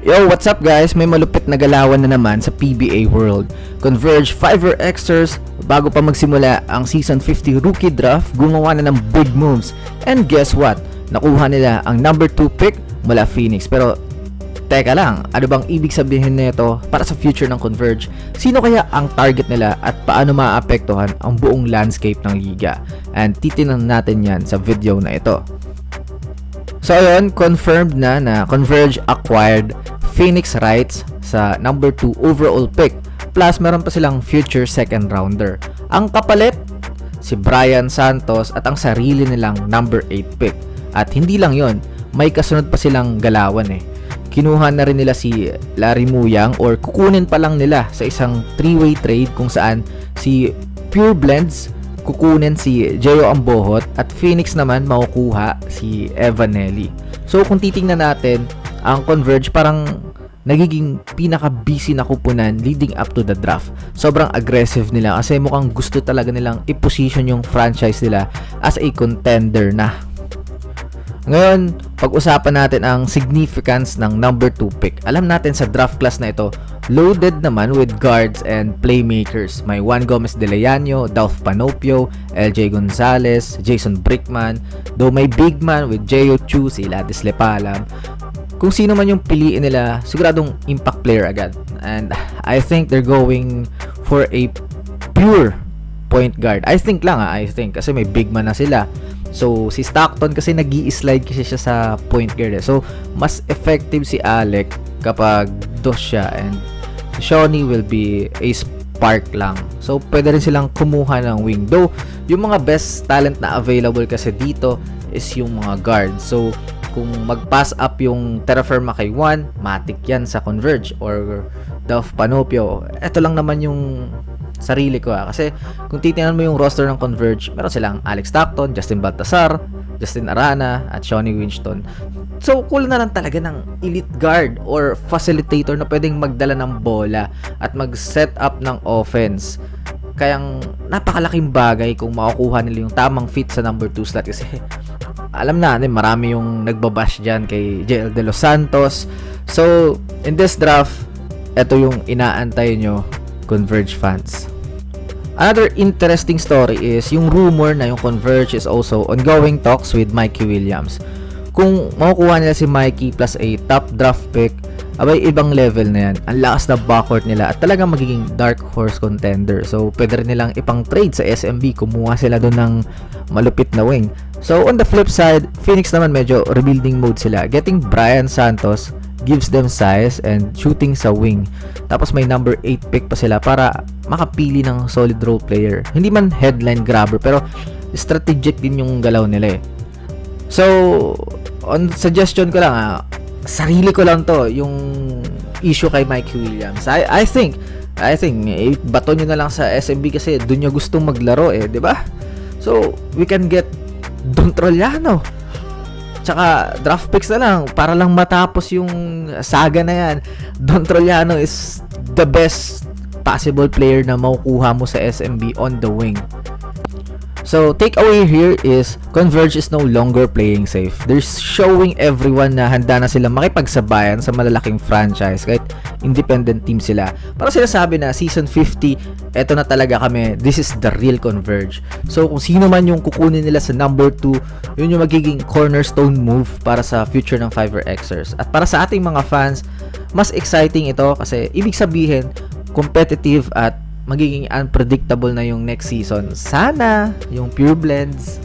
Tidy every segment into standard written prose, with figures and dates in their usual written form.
Yo, what's up guys? May malupit na galawan na naman sa PBA World. Converge 5xers bago pa magsimula ang Season 50 Rookie Draft, gumawa na ng big moves. And guess what? Nakuha nila ang number 2 pick mula Phoenix. Pero teka lang, ano bang ibig sabihin nito para sa future ng Converge? Sino kaya ang target nila at paano maapektuhan ang buong landscape ng liga? And titingnan natin yan sa video na ito. So ayun, confirmed na Converge acquired Phoenix rights sa number 2 overall pick. Plus meron pa silang future second rounder. Ang kapalit, si Brian Santos at ang sarili nilang number 8 pick. At hindi lang yon, may kasunod pa silang galawan eh. Kinuha na rin nila si Larry Muyang, or kukunin pa lang nila sa isang 3-way trade kung saan si Pure Blends kukunin si Gio Ambohot at Phoenix naman makukuha si Evan Nelly. So kung titingnan natin, ang Converge parang nagiging pinaka-busy na kupunan leading up to the draft. Sobrang aggressive nila kasi mukhang gusto talaga nilang i-position yung franchise nila as a contender na. Ngayon, pag-usapan natin ang significance ng number 2 pick. Alam natin sa draft class na ito, loaded naman with guards and playmakers. May Juan Gomez de Leano, Dolph Panopio, LJ Gonzalez, Jason Brickman. Though may big man with J.O. Chu, si Ladis Lepalam. Kung sino man yung piliin nila, siguradong impact player agad. And I think they're going for a pure point guard. I think kasi may big man na sila. So, si Stockton kasi nag-i-slide kasi siya sa point guard. So, mas effective si Alec kapag dos siya, and si Shawnee will be a spark lang. So, pwede rin silang kumuha ng wing. Though, yung mga best talent na available kasi dito is yung mga guard. So, kung mag-pass up yung Terra Firma kay Juan, matik yan sa Converge, or Dolph Panopio. Ito lang naman yung sarili ko kasi kung titingnan mo yung roster ng Converge, meron silang Alex Stockton, Justin Baltasar, Justin Arana at Shawnee Winston. So cool na lang talaga ng elite guard or facilitator na pwedeng magdala ng bola at mag-set up ng offense. Kayang napakalaking bagay kung makukuha nila yung tamang fit sa number 2 slot, kasi alam natin marami yung nagbabash dyan kay JL De Los Santos. So in this draft, ito yung inaantay nyo, Converge fans. Another interesting story is yung rumor na yung Converge is also ongoing talks with Mikey Williams. Kung makukuha nila si Mikey plus a top draft pick, abay ibang level na yan. Ang lakas na backcourt nila at talagang magiging dark horse contender. So pwede rin nilang ipang trade sa SMB, kumuha sila doon ng malupit na wing. So on the flip side, Phoenix naman medyo rebuilding mode sila. Getting Brian Santos gives them size and shooting sa wing. Tapos may number 8 pick pa sila para makapili ng solid role player. Hindi man headline grabber, pero strategic din yung galaw nila eh. So, on suggestion ko lang sarili ko lang to, yung issue kay Mikey Williams. I think bato nyo na lang sa SMB kasi doon nyo gustong maglaro eh, di ba? So, we can get Don Trollano. Tsaka draft picks na lang para lang matapos yung saga na yan. Don Trollano is the best possible player na makukuha mo sa SMB on the wing. So, takeaway here is Converge is no longer playing safe. They're showing everyone na handa na sila makipagsabayan sa malalaking franchise kahit independent team sila. Para sila sabi na Season 50, eto na talaga kami. This is the real Converge. So, kung sino man yung kukunin nila sa number 2, yun yung magiging cornerstone move para sa future ng 5xers. At para sa ating mga fans, mas exciting ito kasi ibig sabihin, competitive at magiging unpredictable na yung next season. Sana yung Pure Blends.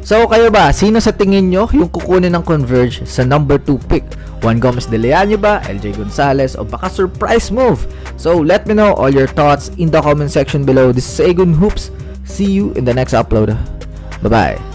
So kayo ba, sino sa tingin nyo yung kukunin ng Converge sa number 2 pick? Juan Gomez de Leano ba, LJ Gonzalez, o baka surprise move? So let me know all your thoughts in the comment section below. This is Aegon Hoops. See you in the next upload. Bye bye.